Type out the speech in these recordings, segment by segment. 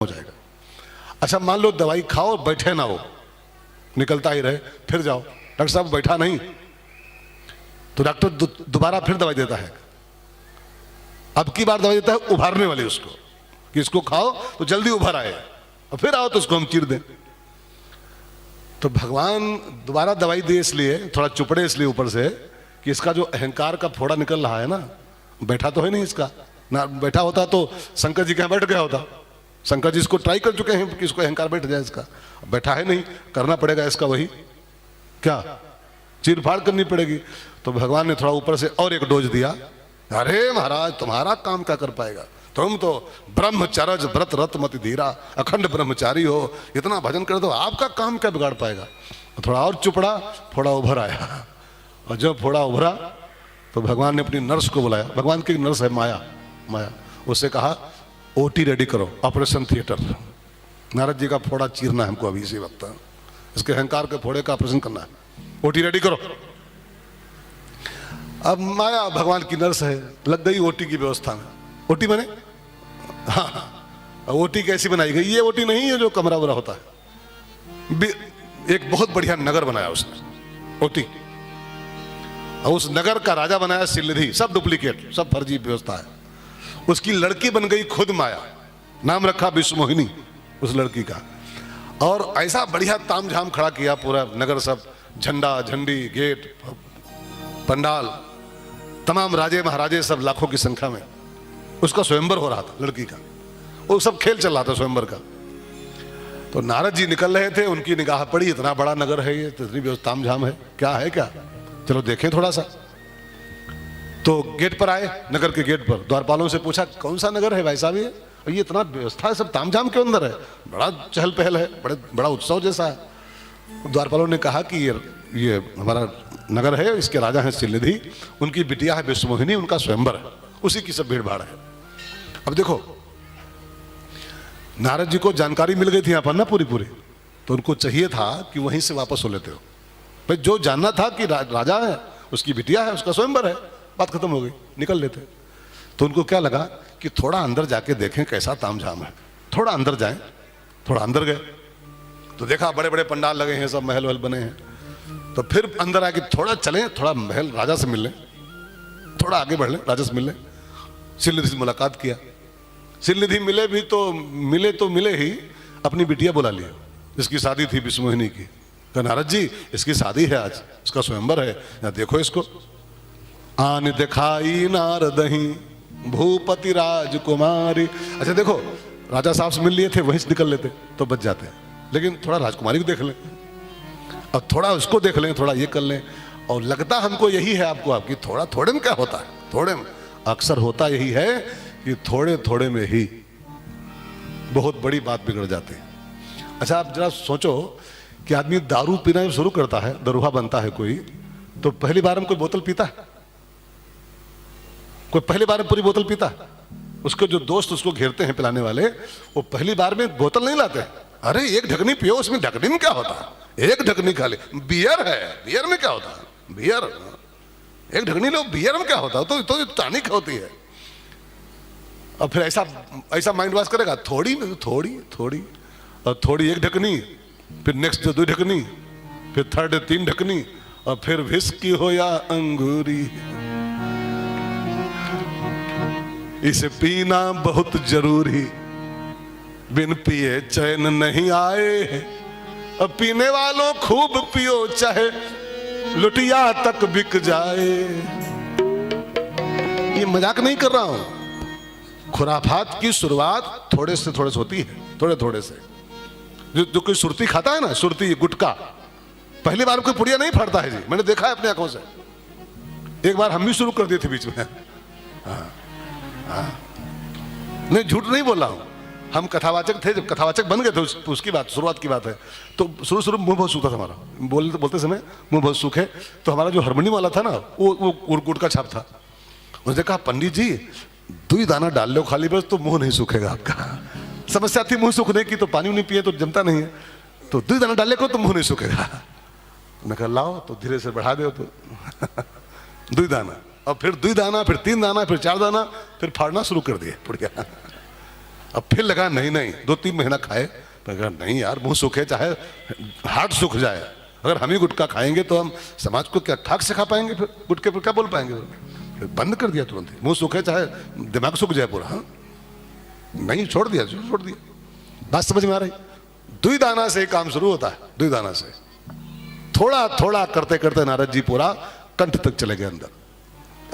हो जाएगा। अच्छा मान लो दवाई खाओ बैठे ना हो, निकलता ही रहे, फिर जाओ डॉक्टर साहब बैठा नहीं, तो डॉक्टर दोबारा फिर दवाई देता है। अब की बार दवाई देता है उभारने वाली उसको, कि इसको खाओ तो जल्दी उभर आए, और फिर आओ तो उसको हम चीर दें। तो भगवान दोबारा दवाई दे इसलिए, थोड़ा चुपड़े इसलिए ऊपर से, कि इसका जो अहंकार का फोड़ा निकल रहा है ना, बैठा तो है नहीं इसका ना, बैठा होता तो शंकर जी के यहाँ बैठ गया होता। शंकर जी इसको ट्राई कर चुके हैं कि इसको अहंकार बैठ जाए, इसका बैठा है नहीं, करना पड़ेगा इसका वही क्या चीर फाड़ करनी पड़ेगी। तो भगवान ने थोड़ा ऊपर से और एक डोज दिया। अरे महाराज तुम्हारा काम क्या कर पाएगा, तुम तो ब्रह्मचर्य व्रत रत मत धीरा, अखंड ब्रह्मचारी हो, इतना भजन कर दो, आपका काम क्या बिगाड़ पाएगा। थोड़ा और चुपड़ा, फोड़ा उभर आया, और जब फोड़ा उभरा तो भगवान ने अपनी नर्स को बुलाया। भगवान की नर्स है माया, माया उससे कहा ओटी रेडी करो, ऑपरेशन थिएटर, नारद जी का फोड़ा चीरना है हमको अभी इसी वक्त, इसके अहंकार के फोड़े का ऑपरेशन करना है, ओटी रेडी करो। अब माया भगवान की नर्स है, लग गई ओटी की व्यवस्था में। ओटी बने, हाँ ओटी कैसी बनाई गई, ये ओटी नहीं है जो कमरा वमरा होता है, एक बहुत बढ़िया नगर बनाया उसने ओटी, और उस नगर का राजा बनाया सिलधि, सब डुप्लीकेट, सब फर्जी व्यवस्था है। उसकी लड़की बन गई खुद माया, नाम रखा विश्वमोहिनी उस लड़की का, और ऐसा बढ़िया तामझाम खड़ा किया पूरा नगर, सब झंडा झंडी गेट पंडाल, तमाम राजे महाराजे सब लाखों की संख्या में, उसका स्वयंवर हो रहा था लड़की का, वो सब खेल चल रहा था स्वयंवर का। तो नारद जी निकल रहे थे, उनकी निगाह पड़ी, इतना बड़ा नगर है ये, इतनी व्यवस्था तामझाम है, क्या है क्या, चलो देखें थोड़ा सा। तो गेट पर आए, नगर के गेट पर द्वारपालों से पूछा कौन सा नगर है भाई साहब ये, और ये इतना व्यवस्था है, सब तामझाम के अंदर है, बड़ा चहल पहल है, बड़ा उत्सव जैसा है। द्वारपालों ने कहा कि ये हमारा नगर है, इसके राजा हैं सिलधि, उनकी बिटिया है विश्वमोहिनी, उनका स्वयंवर है, उसी की सब भीड़ भाड़ है। अब देखो नारद जी को जानकारी मिल गई थी यहाँ पर ना पूरी, तो उनको चाहिए था कि वहीं से वापस हो लेते हो भाई, जो जानना था कि राजा है, उसकी बिटिया है, उसका स्वयंवर है, बात खत्म हो गई, निकल लेते। तो उनको क्या लगा कि थोड़ा अंदर जाके देखें कैसा तामझाम है, थोड़ा अंदर जाएं, थोड़ा अंदर गए तो देखा बड़े बड़े पंडाल लगे हैं, सब महल वहल बने हैं। तो फिर अंदर आके थोड़ा चलें, थोड़ा महल राजा से मिल लें, थोड़ा आगे बढ़ लें, राजा से मिल लें। सिलनिधि से मुलाकात किया, सिलनिधि मिले भी तो मिले ही अपनी बिटिया बुला लिया, इसकी शादी थी विश्वमोहिनी की। तो नारद जी इसकी शादी है आज, इसका स्वयंवर है, यहाँ देखो इसको। आन दिखाई नारदही भूपति राजकुमारी। अच्छा देखो राजा साहब से मिल लिए थे, वहीं से निकल लेते तो बच जाते, लेकिन थोड़ा राजकुमारी को देख लें, और थोड़ा उसको देख लें, थोड़ा ये कर लें। और लगता हमको यही है आपको, आपकी थोड़ा थोड़े में क्या होता है, थोड़े में अक्सर होता यही है कि थोड़े थोड़े में ही बहुत बड़ी बात बिगड़ जाती है। अच्छा आप जरा सोचो कि आदमी दारू पीना शुरू करता है, दरुहा बनता है कोई, तो पहली बार में कोई बोतल पीता है, कोई पहली बार में पूरी बोतल पीता है? उसके जो दोस्त उसको घेरते हैं पिलाने वाले, वो पहली बार में बोतल नहीं लाते, अरे एक ढकनी पियो, उसमें ढकनी में क्या होता है, एक ढकनी खा ले, बियर है, बियर में क्या होता है, बियर एक ढकनी लो, बियर में क्या होता है, तो टॉनिक होती है। और फिर ऐसा माइंड वॉश करेगा, थोड़ी और थोड़ी एक ढकनी, फिर नेक्स्ट दो ढकनी, फिर थर्ड 3 ढकनी, और फिर विस्की हो या अंगूरी, इसे पीना बहुत जरूरी, बिन पिए चैन नहीं आए, अब पीने वालों खूब पियो चाहे लुटिया तक बिक जाए। ये मजाक नहीं कर रहा हूं, खुराफात की शुरुआत थोड़े से होती है, थोड़े से। जो कोई सुरती खाता है ना, सुरती गुटखा, पहली बार कोई पुड़िया नहीं फाड़ता है जी, मैंने देखा है अपनी आंखों से। एक बार हम भी शुरू कर दिए थे बीच में, नहीं झूठ नहीं बोल रहा हूं, हम कथावाचक थे, जब कथावाचक बन गए थे उसकी बात, शुरुआत की बात है। तो शुरू में मुंह बहुत सूखा था हमारा, बोलते समय मुंह बहुत सूखे, तो हमारा जो हारमोनियम वाला था ना, वो गुड़ का छाप था। उसने कहा पंडित जी 2 दाना डाल लो खाली बस, तो मुंह नहीं सूखेगा आपका। समस्या थी मुंह सूखने की, तो पानी नहीं पिए तो जमता नहीं है, तो 2 दाना डालने को तो मुंह नहीं सूखेगा। मैं कहा लाओ, तो धीरे से बढ़ा दो, तो 2 दाना, और फिर 2 दाना, फिर 3 दाना, फिर 4 दाना, फिर फाड़ना शुरू कर दिए पुड़िया। अब फिर लगा नहीं नहीं, 2-3 महीना खाए, पर कहा नहीं यार मुंह सूखे चाहे हार्ट सूख जाए, अगर हम ही गुटखा खाएंगे तो हम समाज को क्या ठाक सिखा पाएंगे, फिर गुटखे पर क्या बोल पाएंगे। फिर बंद कर दिया तुरंत ही, मुंह सूखे चाहे दिमाग सूख जाए पूरा। हाँ नहीं, छोड़ दिया, छोड़ दिया। बात समझ में आ रही? 2 दाना से काम शुरू होता है, 2 दाना से थोड़ा थोड़ा करते करते नारद जी पूरा कंठ तक चले गए अंदर।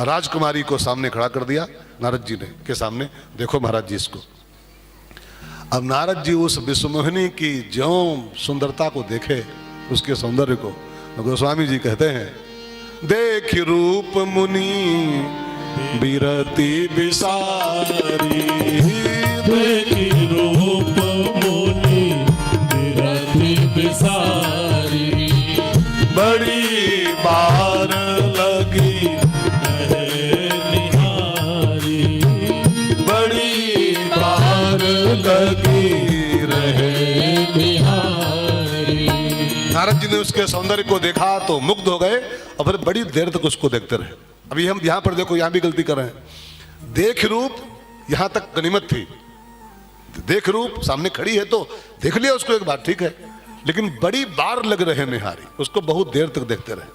राजकुमारी को सामने खड़ा कर दिया नारद जी ने के सामने, देखो महाराज जी इसको। अब नारद जी उस विश्वमोहिनी की ज्यों सुंदरता को देखे, उसके सौंदर्य को, गोस्वामी जी कहते हैं देख रूप मुनि बिरति बिसारी, देख रूप मुनि बिरति बिसारी, बड़ी बार लगी निहारी, बड़ी बार लगी रहे निहारी। नारद जी ने उसके सौंदर्य को देखा तो मुग्ध हो गए और फिर बड़ी देर तक उसको देखते रहे। अभी हम यहां पर देखो, यहां भी गलती कर रहे हैं। देख रूप यहां तक गनीमत थी, देख रूप सामने खड़ी है तो देख लिया उसको एक बार, ठीक है, लेकिन बड़ी बार लग रहे निहारी, उसको बहुत देर तक देखते रहे,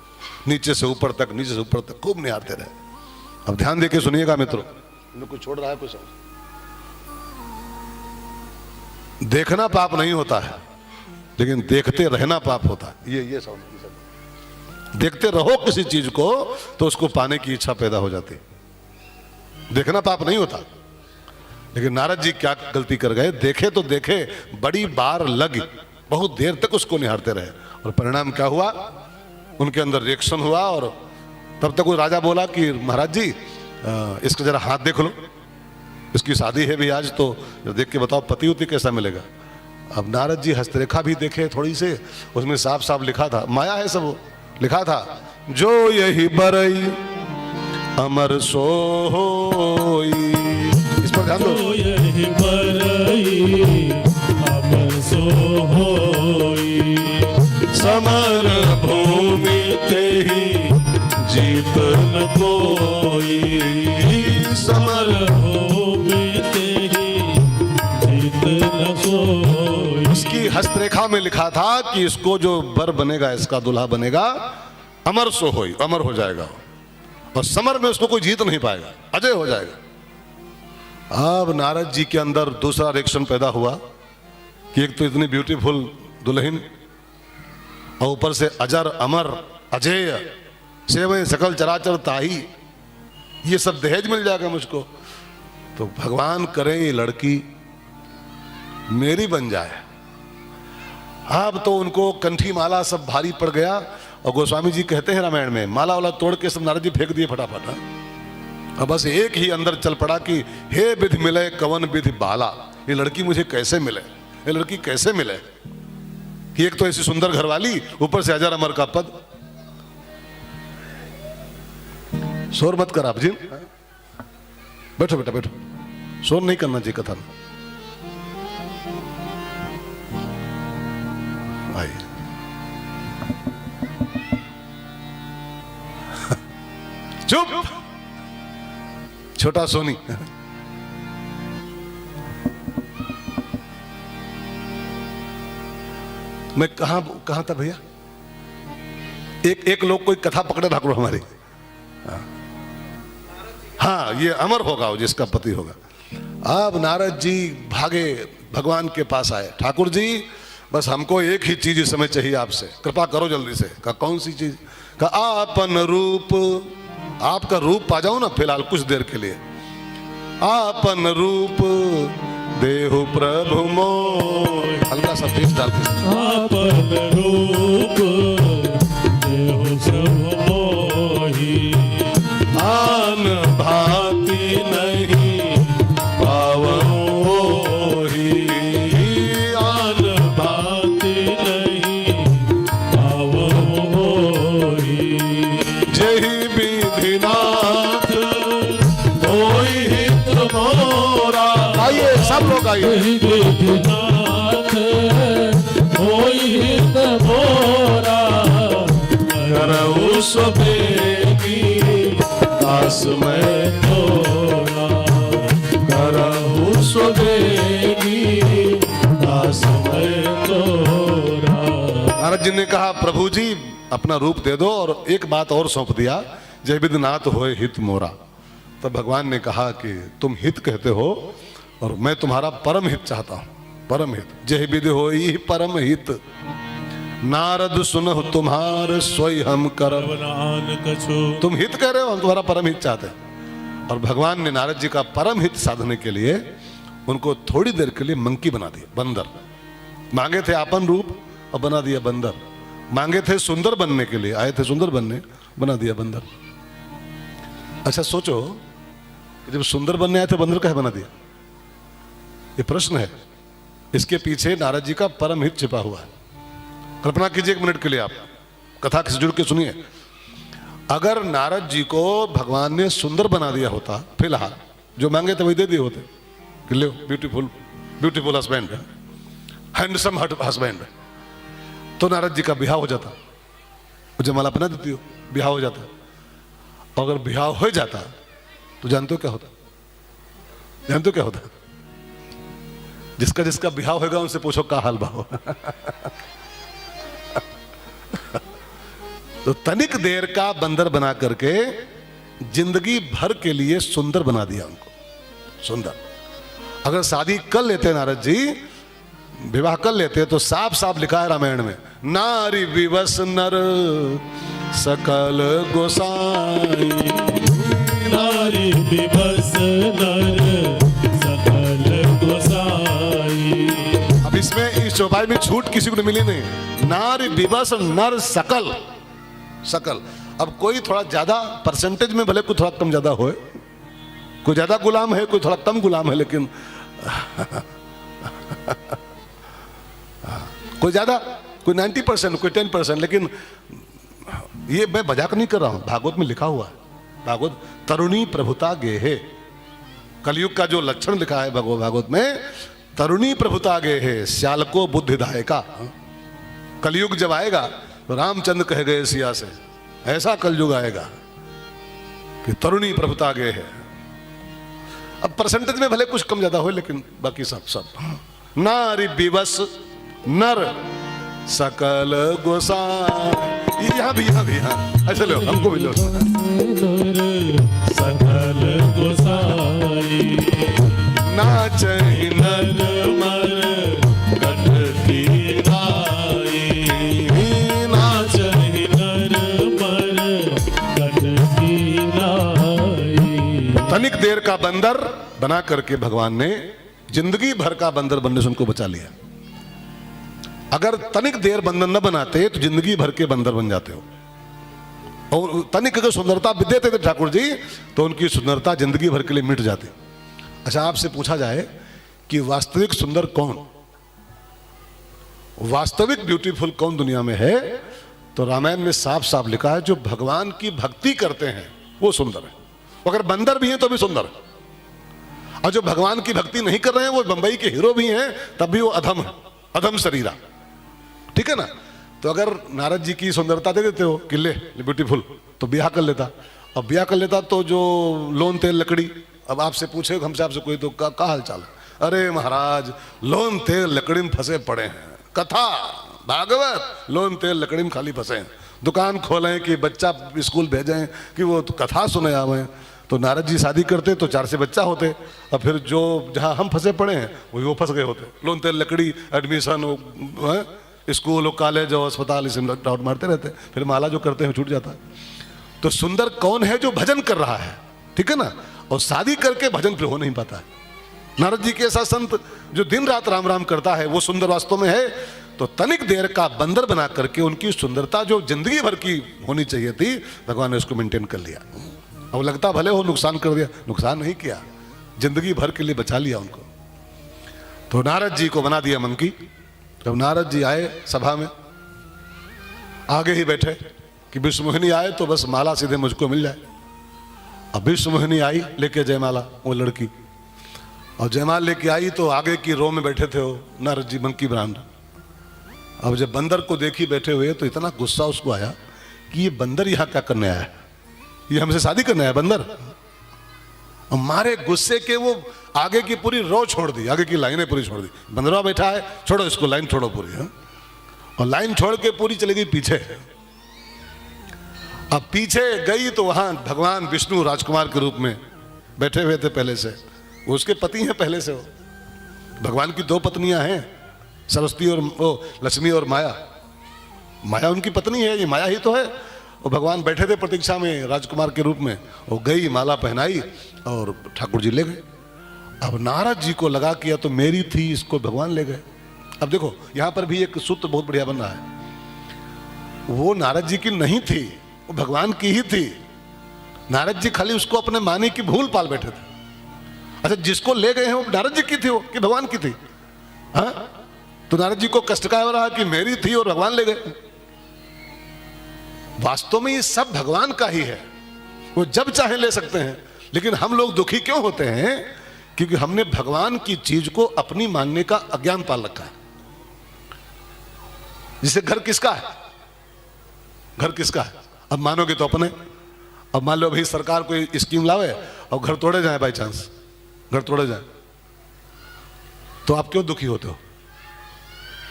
नीचे से ऊपर तक, नीचे से ऊपर तक खूब निहारते रहे। अब ध्यान देके सुनिएगा मित्रों, कुछ छोड़ रहा है कुछ। देखना पाप नहीं होता है, लेकिन देखते रहना पाप होता है। ये साउंड देखते रहो किसी चीज को तो उसको पाने की इच्छा पैदा हो जाती। देखना पाप नहीं होता, लेकिन नारद जी क्या गलती कर गए, देखे तो देखे, बड़ी बार लगी, बहुत देर तक उसको निहारते रहे, और परिणाम क्या हुआ, उनके अंदर रिएक्शन हुआ। और तब तक वो राजा बोला कि महाराज जी इसका जरा हाथ देख लो, इसकी शादी है भी आज, तो देख के बताओ पति उति कैसा मिलेगा। अब नारद जी हस्तरेखा भी देखे थोड़ी से, उसमें साफ साफ लिखा था, माया है सब, लिखा था जो यही बरई अमर सोई। इस पर ध्यान दो, जो यही बरई अमर सोई, समर भूमि ते ही जीत न कोई, समर भूमि ते ही जीत न कोई। उसकी हस्तरेखा में लिखा था कि इसको जो बर बनेगा, इसका दूल्हा बनेगा, अमर सो होई, अमर हो जाएगा, और समर में उसको कोई जीत नहीं पाएगा, अजय हो जाएगा। अब नारद जी के अंदर दूसरा रिएक्शन पैदा हुआ कि एक तो इतनी ब्यूटीफुल दुल्हन, और ऊपर से अजर अमर अजय, सेवै सकल चराचर ताही, ये सब दहेज मिल जाएगा मुझको, तो भगवान करें ये लड़की मेरी बन जाए। अब तो उनको कंठी माला सब भारी पड़ गया, और गोस्वामी जी कहते हैं रामायण में, माला वाला तोड़ के सब नारद जी फेंक दिए फटाफट। अब बस एक ही अंदर चल पड़ा कि हे विधि मिले कवन विधि बाला, ये लड़की मुझे कैसे मिले, ये लड़की कैसे मिले, कि एक तो ऐसी सुंदर घरवाली, ऊपर से अजर अमर का पद। शोर मत कर आप जी, बैठो बेटा बैठो, शोर नहीं करना चाहिए कथा में। आइए चुप, छोटा सोनी। मैं कहां था भैया, एक लोग कोई कथा पकड़े ठाकुर हमारी। हाँ ये अमर होगा वो जिसका पति होगा। अब नारद जी भागे भगवान के पास आए, ठाकुर जी बस हमको एक ही चीज इस समय चाहिए आपसे, कृपा करो जल्दी से। कहा कौन सी चीज? कहा आपन रूप, आपका रूप पा जाओ ना फिलहाल कुछ देर के लिए। आपन रूप देहु प्रभु मोय, हल्का सा बीच डाल के। आपन रूप देहु प्रभु मोहि, आन भांति नहीं पावोहि, आन भांति नहीं पावोहि। जहि विधिनाथ होई हित मोरा, आइए सब लोग आइए। जहि विधिनाथ होई हित मोरा, करऊ स्वबेगी दास मैं तोरा, करहु स्वबेगी समय तोरा। नारद जी ने कहा प्रभु जी अपना रूप दे दो, और एक बात और सौंप दिया, जय विद नाथ होए हित मोरा। तब भगवान ने कहा कि तुम हित कहते हो और मैं तुम्हारा परम हित चाहता हूं, परम हित। जय विद होई परम हित, नारद सुनहु तुम्हार सोई हम करब। नान कछु तुम हित कह रहे हो, हम तुम्हारा परम हित चाहते हैं। और भगवान ने नारद जी का परम हित साधने के लिए उनको थोड़ी देर के लिए मंकी बना दिया, बंदर। मांगे थे आपन रूप और बना दिया बंदर। मांगे थे सुंदर बनने के लिए, आए थे सुंदर बनने, बना दिया बंदर। अच्छा सोचो, जब सुंदर बनने आए थे बंदर कहे बना दिया? ये प्रश्न है। इसके पीछे नारद जी का परम हित छिपा हुआ है। कल्पना कीजिए एक मिनट के लिए, आप कथा से जुड़ के सुनिए। अगर नारद जी को भगवान ने सुंदर बना दिया होता, फिलहाल जो मांगे थे वही दे दिए होते कि लो beautiful beautiful husband, handsome husband, तो नारद जी का ब्याह हो जाता। जयमाला पहना देती हो, ब्याह हो जाता। और अगर ब्याह हो जाता तो जानते हो क्या होता? जानते हो क्या होता? जिसका जिसका ब्याह होगा उनसे पूछो का हाल भाव। तो तनिक देर का बंदर बना करके जिंदगी भर के लिए सुंदर बना दिया उनको, सुंदर। अगर शादी कर लेते नारद जी, विवाह कर लेते, तो साफ साफ लिखा है रामायण में, नारी विवश नर सकल गोसाई। नारी दिवस नर सकल गोसाई। अब इसमें इस चौपाई में छूट किसी को नहीं मिली नहीं। नारी विवश नर सकल, सकल। अब कोई थोड़ा ज्यादा परसेंटेज में भले कोई थोड़ा कम ज्यादा हो, कोई ज्यादा गुलाम है, कोई थोड़ा कम गुलाम है, लेकिन कोई ज्यादा, कोई 90%, कोई 10%, लेकिन ये मैं मजाक नहीं कर रहा हूं। भागवत में लिखा हुआ है, भागवत तरुणी प्रभुता गेहे। कलयुग का जो लक्षण लिखा है भागवत में, तरुणी प्रभुता गेहे श्याल को बुद्धिदायका। कलयुग जब आएगा तो रामचंद्र कह गए सिया से, ऐसा कलयुग आएगा कि तरुणी प्रभुता गेहे। अब परसेंटेज में भले कुछ कम ज्यादा हो, लेकिन बाकी सब सब। नारी विवश नर सकल गोसाई। यहाँ भी, यहाँ भी, हाँ ऐसे लो, हमको भी लो। सकल गोसाई। नाचहि नर मर कट की नाई। नाचहि नर मर कट की नाई। तनिक देर का बंदर बना करके भगवान ने जिंदगी भर का बंदर बनने से उनको बचा लिया। अगर तनिक देर बंदर न बनाते तो जिंदगी भर के बंदर बन जाते हो। और तनिक अगर सुंदरता देते थे ठाकुर जी, तो उनकी सुंदरता जिंदगी भर के लिए मिट जाती। अच्छा, आपसे पूछा जाए कि वास्तविक सुंदर कौन, वास्तविक ब्यूटीफुल कौन दुनिया में है, तो रामायण में साफ साफ लिखा है, जो भगवान की भक्ति करते हैं वो सुंदर है। अगर बंदर भी हैं तो भी सुंदर है। और जो भगवान की भक्ति नहीं कर रहे हैं, वो बंबई के हीरो भी हैं, तब भी वो अधम है, अधम शरीरा। ठीक है ना? तो अगर नारद जी की सुंदरता दे देते हो कि ले ब्यूटीफुल, तो ब्याह कर लेता। अब ब्याह कर लेता तो जो लोन तेल लकड़ी, अब आपसे पूछे हमसे, आपसे कोई तो का हाल चाल? अरे महाराज, लोन तेल लकड़ी में फंसे पड़े हैं। कथा भागवत, लोन तेल लकड़ी में खाली फंसे हैं। दुकान खोलें कि बच्चा स्कूल भेजें कि वो तो कथा सुने आवे। तो नारद जी शादी करते तो 4 से बच्चा होते, और फिर जो जहाँ हम फंसे पड़े हैं वही वो फंस गए होते। लोन तेल लकड़ी, एडमिशन, स्कूल और कॉलेज और अस्पताल, इसे डाउट मारते रहते, फिर माला जो करते हैं छूट जाता है। तो सुंदर कौन है? जो भजन कर रहा है, ठीक है ना? और शादी करके भजन फिर हो नहीं पाता है। नारद जी के ऐसा संत जो दिन रात राम राम करता है, वो सुंदर वास्तव में है। तो तनिक देर का बंदर बना करके उनकी सुंदरता जो जिंदगी भर की होनी चाहिए थी, भगवान ने उसको मेंटेन कर लिया। अब लगता भले हो नुकसान कर दिया, नुकसान नहीं किया, जिंदगी भर के लिए बचा लिया उनको। तो नारद जी को बना दिया मंकी। जब नारद जी आए सभा में, आगे ही बैठे कि विश्वमोहिनी आए तो बस माला सीधे मुझको मिल जाए। अब विश्वमोहिनी आई लेके जयमाला, वो लड़की, और जयमाल लेके आई तो आगे की रो में बैठे थे वो नारद जी, मंकी ब्रांड। अब जब बंदर को देखी बैठे हुए तो इतना गुस्सा उसको आया कि ये बंदर यहाँ क्या करने आया है, ये हमसे शादी करने आया बंदर। और मारे गुस्से के वो आगे की पूरी रो छोड़ दी, आगे की लाइनें पूरी छोड़ दी। बंदरवा बैठा है, छोड़ो इसको, लाइन छोड़ो पूरी। हाँ? और लाइन छोड़ के पूरी चली गई पीछे। अब पीछे गई तो वहां भगवान विष्णु राजकुमार के रूप में बैठे हुए थे पहले से। वो उसके पति हैं पहले से। वो भगवान की 2 पत्नियां हैं, सरस्वती और वो लक्ष्मी और माया। माया उनकी पत्नी है, ये माया ही तो है। और भगवान बैठे थे प्रतीक्षा में राजकुमार के रूप में। वो गई, माला पहनाई और ठाकुर जी ले गए। अब नारद जी को लगा कि या तो मेरी थी, इसको भगवान ले गए। अब देखो यहां पर भी एक सूत्र बहुत बढ़िया बन रहा है। वो नारद जी की नहीं थी, वो भगवान की ही थी। नारद जी खाली उसको अपने माने की भूल पाल बैठे थे। अच्छा, जिसको ले गए हैं वो नारद जी की थी, वो कि भगवान की थी? हाँ, तो नारद जी को कष्ट का रहा कि मेरी थी और भगवान ले गए। वास्तव में ये सब भगवान का ही है, वो जब चाहे ले सकते हैं। लेकिन हम लोग दुखी क्यों होते हैं? क्योंकि हमने भगवान की चीज को अपनी मानने का अज्ञान पाल रखा है। जिसे घर किसका है? घर किसका है? अब मानोगे तो अपने। अब मान लो भाई सरकार कोई स्कीम लावे और घर तोड़े जाए, बाई चांस घर तोड़े जाए, तो आप क्यों दुखी होते हो?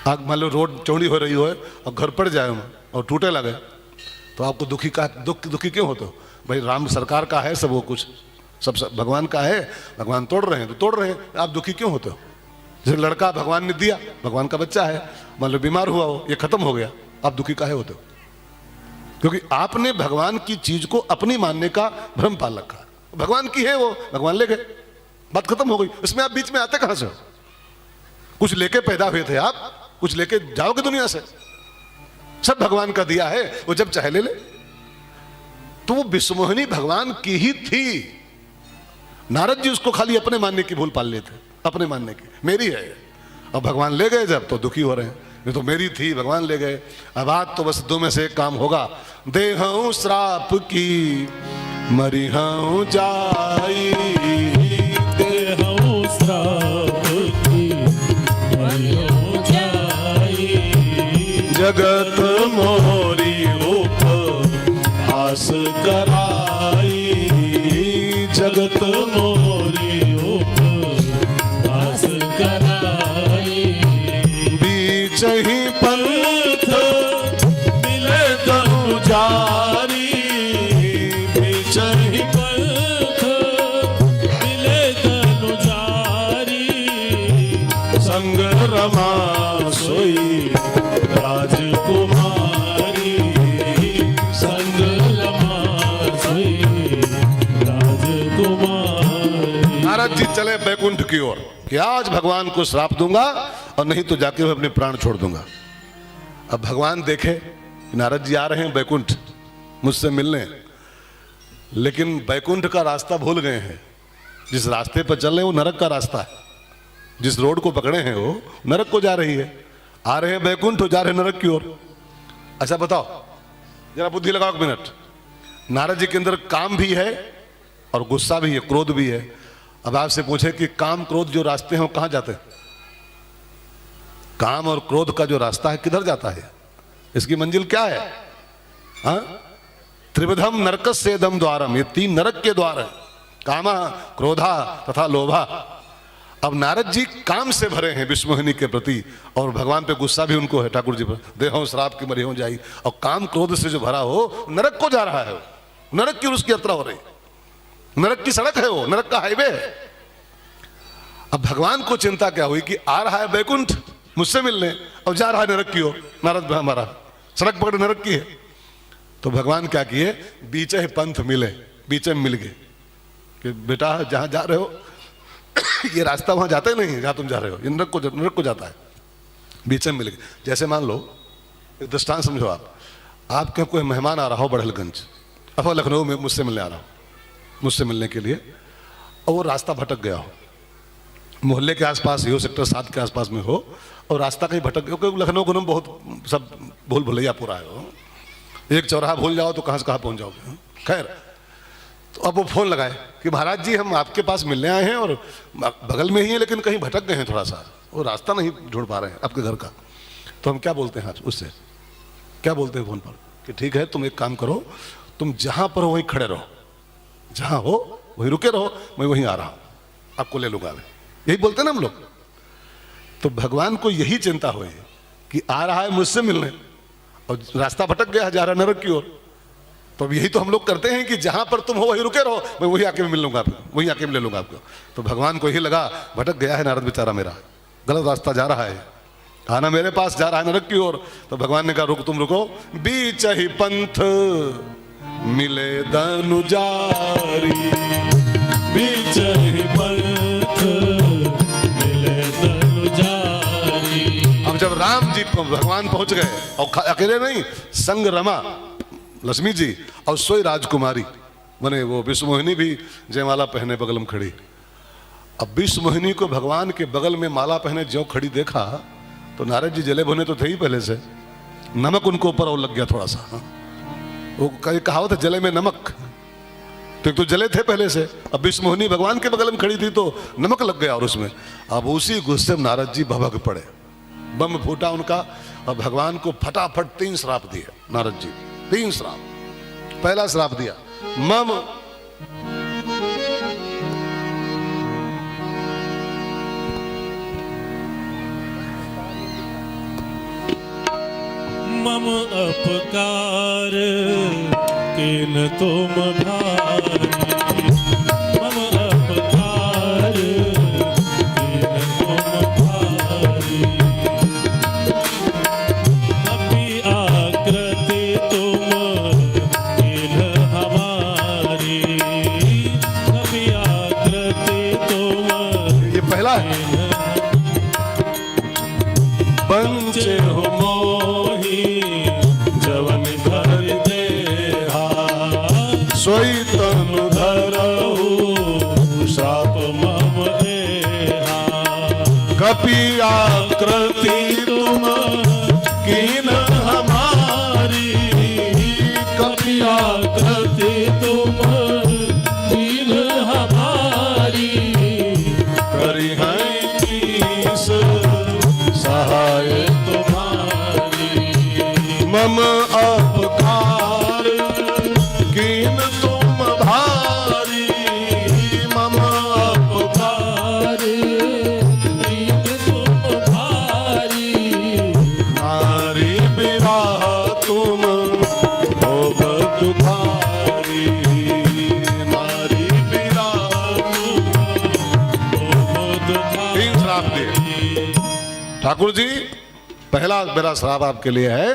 आप मान लो रोड चौड़ी हो रही हो और घर पड़ जाए और टूटे लगे, तो आपको दुखी क्यों होते हो? भाई राम सरकार का है सब, वो कुछ सब भगवान का है, भगवान तोड़ रहे हैं तो तोड़ रहे हैं, आप दुखी क्यों होते हो? जैसे लड़का भगवान ने दिया, भगवान का बच्चा है, मान लो बीमार हुआ हो, ये खत्म हो गया, आप दुखी काहे होते हो? क्योंकि आपने भगवान की चीज को अपनी मानने का भ्रम पाल रखा है। भगवान की है वो, भगवान ले गए, बात खत्म हो गई। उसमें आप बीच में आते कहां से हो? कुछ लेके पैदा हुए थे आप, कुछ लेके जाओगे दुनिया से? सब भगवान का दिया है, वो जब चाहे ले ले। तो वो विश्वमोहिनी भगवान की ही थी। नारद जी उसको खाली अपने मानने की भूल पाल लेते, अपने मानने की, मेरी है। अब भगवान ले गए जब, तो दुखी हो रहे हैं, ये तो मेरी थी, भगवान ले गए। अब आज तो बस 2 में से एक काम होगा, देहूं श्राप की मरिहूं जाई, देहूं श्राप की मरिहूं जाई, जगत मोरी उपहास कराई, जगत मोरी उपहास कराई, बीच ही पंथ मिले तनु जारी, बीच ही पंथ मिले तनु जारी, संग रमा सोई राजकुमारी, संग रमा सोई राजकुमारी। नारद जी चले बैकुंठ की ओर कि आज भगवान को श्राप दूंगा और नहीं तो जाके मैं अपने प्राण छोड़ दूंगा। अब भगवान देखे कि नारद जी आ रहे हैं बैकुंठ मुझसे मिलने, लेकिन बैकुंठ का रास्ता भूल गए हैं। जिस रास्ते पर चल रहे हैं वो नरक का रास्ता है, जिस रोड को पकड़े हैं वो नरक को जा रही है। आ रहे हैं बैकुंठ, जा रहे हैं नरक की ओर। अच्छा बताओ, जरा बुद्धि लगाओ 1 मिनट। नारद जी के अंदर काम भी है और गुस्सा भी है, क्रोध भी है। अब आपसे पूछे कि काम क्रोध जो रास्ते हैं वो कहां जाते हैं? काम और क्रोध का जो रास्ता है किधर जाता है? इसकी मंजिल क्या है? हाँ, त्रिविधम नरकस्येदम द्वारम, ये 3 नरक के द्वार हैं, कामा, क्रोधा तथा लोभा। अब नारद जी काम से भरे हैं विश्वमोहिनी के प्रति, और भगवान पे गुस्सा भी उनको है, ठाकुर जी पर, देहूं श्राप की मरिहूं जाई। और काम क्रोध से जो भरा हो नरक को जा रहा है, नरक की उसकी यात्रा हो रही, नरक की सड़क है वो, नरक का हाईवे है। अब भगवान को चिंता क्या हुई कि आ रहा है बैकुंठ मुझसे मिलने और जा रहा है नरक की ओर। नारद हमारा सड़क पकड़ नरक की है। तो भगवान क्या किए, बीच ही पंथ मिले, बीच में मिल गए कि बेटा जहां जा रहे हो ये रास्ता वहां जाता ही नहीं है जहां तुम जा रहे हो, ये नरक को जाता है। बीच में मिल गए। जैसे मान लो, एक दृष्टांत समझो, आपके कोई मेहमान आ रहा हो बड़हलगंज अथवा लखनऊ में मुझसे मिलने आ रहा हो, मुझसे मिलने के लिए, और वो रास्ता भटक गया हो, मोहल्ले के आसपास ही हो, सेक्टर 7 के आसपास में हो, और रास्ता कहीं भटक गया, क्योंकि लखनऊ को बहुत सब भूल भुलैया पूरा है हो। एक चौराहा भूल जाओ तो कहाँ से कहाँ पहुँच जाओगे। खैर, तो अब वो फोन लगाए कि महाराज जी हम आपके पास मिलने आए हैं और बगल में ही है, लेकिन कहीं भटक गए हैं थोड़ा सा, वो रास्ता नहीं ढूंढ पा रहे हैं आपके घर का। तो हम क्या बोलते हैं आज उससे, क्या बोलते हैं फोन पर कि ठीक है तुम एक काम करो, तुम जहां पर हो वहीं खड़े रहो, जहां हो वहीं रुके रहो, मैं वहीं आ रहा हूं, आपको ले लूंगा मैं। यही बोलते ना हम लोग। तो भगवान को यही चिंता हुई कि आ रहा है मुझसे मिलने और रास्ता भटक गया है, जा रहा नरक की ओर। तो अब यही तो हम लोग करते हैं कि जहां पर तुम हो वहीं रुके रहो, मैं वहीं आके मिल लूंगा आपको, वहीं आके मिल लूंगा आपको। तो भगवान को यही लगा भटक गया है नारद बेचारा मेरा, गलत रास्ता जा रहा है, आना मेरे पास जा रहा है नरक की ओर। तो भगवान ने कहा रुक, तुम रुको, बीच ही पंथ मिले धनुजारी, बीच ही पंथ मिले धनुजारी। अब जब राम जी भगवान पहुंच गए और अकेले नहीं, संग रमा लक्ष्मी जी और सोई राजकुमारी बने, वो विश्वमोहिनी भी जयमाला पहने बगल में खड़ी। अब विश्वमोहिनी को भगवान के बगल में माला पहने ज्यों खड़ी देखा तो नारद जी जले भुने तो थे ही पहले से, नमक उनको ऊपर और लग गया थोड़ा सा। वो कहावत है जले में नमक, तो एक तो जले थे पहले से, अब विश्वमोहिनी भगवान के बगल में खड़ी थी तो नमक लग गया और उसमें। अब उसी गुस्से में नारद जी भभक पड़े, बम फूटा उनका और भगवान को फटाफट 3 श्राप दिए नारद जी, 3 श्राप। पहला श्राप दिया मम मम अपकार किन तुम भारी, मम अपकार किन तुम भारी। अपनी आकृति तुम किन हमारी, अपनी आकृति तुम। ये पहला है, पंचे हो जवन धर देहा, सोई तनु धरहु श्राप मम एहा। कपि आकृति तुम कीन हमारी, कपि आकृति तुम कीन हमारी। करी है कीस सहाय तुम्हारी, मम अपकार कीन तुम भारी, मम अपकार कीन तुम भारी। नारी विवाह तुम भोग दुखारी, नारी विवाह तुम भोग दुखारी। 3 श्राप दिए ठाकुर जी। पहला मेरा श्राप आपके लिए है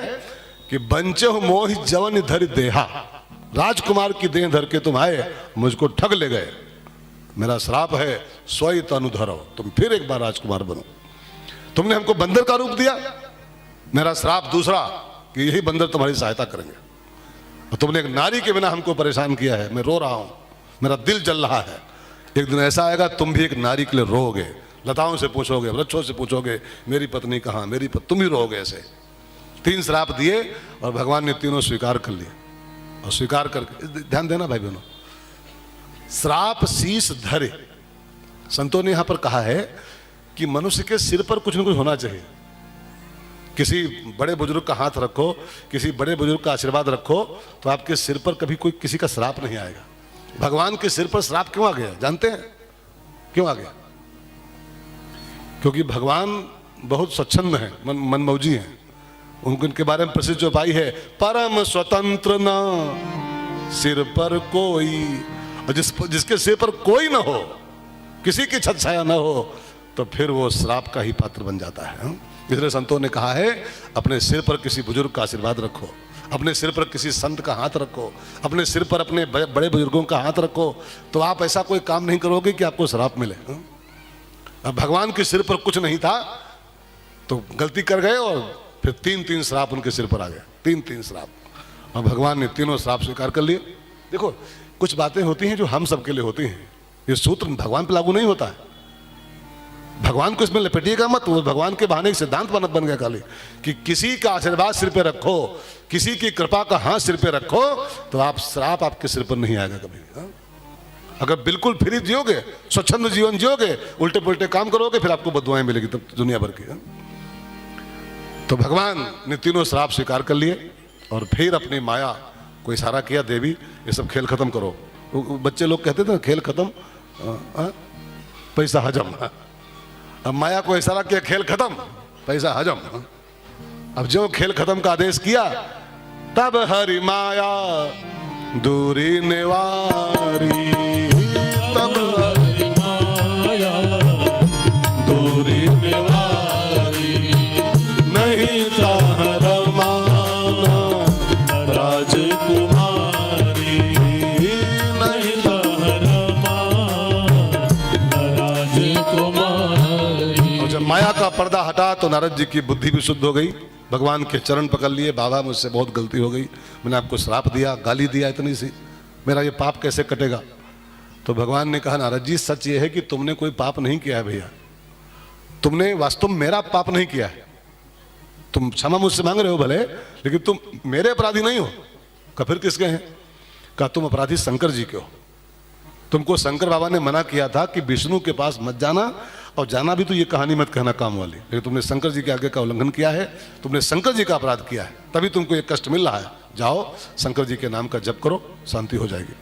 कि बंचे हो मोहि जवन धर देहा, राजकुमार की देह धर के तुम आए, मुझको ठग ले गए। मेरा श्राप है सोई तनु धरो, तुम फिर एक बार राजकुमार बनो। तुमने हमको बंदर का रूप दिया, मेरा श्राप दूसरा कि यही बंदर तुम्हारी सहायता करेंगे। और तुमने एक नारी के बिना हमको परेशान किया है, मैं रो रहा हूं, मेरा दिल जल रहा है। एक दिन ऐसा आएगा तुम भी एक नारी के लिए रोओगे, लताओं से पूछोगे, वृक्षों से पूछोगे मेरी पत्नी कहाँ, मेरी तुम ही रहोगे ऐसे। 3 श्राप दिए और भगवान ने तीनों स्वीकार कर लिए। और स्वीकार करके ध्यान देना भाई बहनों, श्राप शीश धरे, संतों ने यहां पर कहा है कि मनुष्य के सिर पर कुछ न कुछ होना चाहिए। किसी बड़े बुजुर्ग का हाथ रखो, किसी बड़े बुजुर्ग का आशीर्वाद रखो, तो आपके सिर पर कभी कोई किसी का श्राप नहीं आएगा। भगवान के सिर पर श्राप क्यों आ गया जानते हैं? क्यों आ गया? क्योंकि भगवान बहुत स्वच्छंद हैं, मनमौजी हैं। उनके बारे में प्रसिद्ध जो पाई है, परम स्वतंत्र न सिर पर कोई, और जिसके सिर पर कोई ना हो, किसी की छत छाया ना हो, तो फिर वो श्राप का ही पात्र बन जाता है। इसलिए संतों ने कहा है अपने सिर पर किसी बुजुर्ग का आशीर्वाद रखो, अपने सिर पर किसी संत का हाथ रखो, अपने सिर पर अपने बड़े बुजुर्गों का हाथ रखो, तो आप ऐसा कोई काम नहीं करोगे कि आपको श्राप मिले। अब भगवान के सिर पर कुछ नहीं था तो गलती कर गए और फिर 3-3 श्राप उनके सिर पर आ गए, 3-3 श्राप। और भगवान ने तीनों श्राप स्वीकार कर लिए। देखो कुछ बातें होती हैं जो हम सबके लिए होती हैं, ये सूत्र भगवान पर लागू नहीं होता है। भगवान को इसमें लपेटिएगा मत, वो भगवान के बहाने एक सिद्धांत बन गया खाली कि किसी का आशीर्वाद सिर पे रखो, किसी की कृपा का हाथ सिर पे रखो, तो आप श्राप आपके सिर पर नहीं आएगा कभी। अगर बिल्कुल फ्री जियोगे, स्वच्छंद जीवन जियोगे, उल्टे पुल्टे काम करोगे, फिर आपको बददुआएं मिलेगी तब दुनिया भर की। तो भगवान ने तीनों श्राप स्वीकार कर लिए और फिर अपनी माया को इशारा किया, देवी ये सब खेल खत्म करो, वो बच्चे लोग कहते थे ना, खेल खत्म पैसा हजम। अब माया को इशारा किया, खेल खत्म पैसा हजम। अब जो खेल खत्म का आदेश किया, तब हरि माया दूरी निवारी, तब हरि माया दूरी निवारी, नहीं चाह रमाना राजकुमारी, नहीं राजकुमारी। और जब माया का पर्दा हटा तो नारद जी की बुद्धि भी शुद्ध हो गई। भगवान के चरण पकड़ लिए, बाबा मुझसे बहुत गलती हो गई, मैंने आपको श्राप दिया, गाली दिया इतनी सी, मेरा ये पाप कैसे कटेगा। तो भगवान ने कहा, नारद जी सच ये है कि तुमने कोई पाप नहीं किया है भैया, तुमने वास्तव में मेरा पाप नहीं किया है। तुम क्षमा मुझसे मांग रहे हो भले, लेकिन तुम मेरे अपराधी नहीं हो। का फिर किसके हैं? कहा तुम अपराधी शंकर जी के हो। तुमको शंकर बाबा ने मना किया था कि विष्णु के पास मत जाना, और जाना भी तो ये कहानी मत कहना काम वाली, लेकिन तुमने शंकर जी के आज्ञा का उल्लंघन किया है, तुमने शंकर जी का अपराध किया है, तभी तुमको ये कष्ट मिल रहा है। जाओ शंकर जी के नाम का जप करो, शांति हो जाएगी।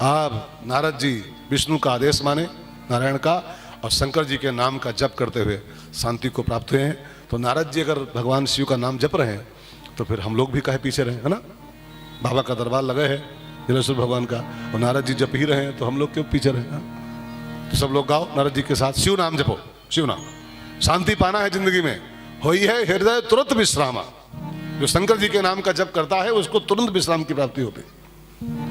अब नारद जी विष्णु का आदेश माने, नारायण का, और शंकर जी के नाम का जप करते हुए शांति को प्राप्त हुए हैं। तो नारद जी अगर भगवान शिव का नाम जप रहे हैं तो फिर हम लोग भी काहे पीछे रहे, है ना। बाबा का दरबार लगे है जलेश्वर भगवान का, और नारद जी जप ही रहे हैं तो हम लोग क्यों पीछे रहे हैं। तो सब लोग गाओ नारद जी के साथ, शिव नाम जपो, शिव नाम। शांति पाना है जिंदगी में, होई है हृदय तुरंत विश्रामा। जो शंकर जी के नाम का जप करता है उसको तुरंत विश्राम की प्राप्ति होती है।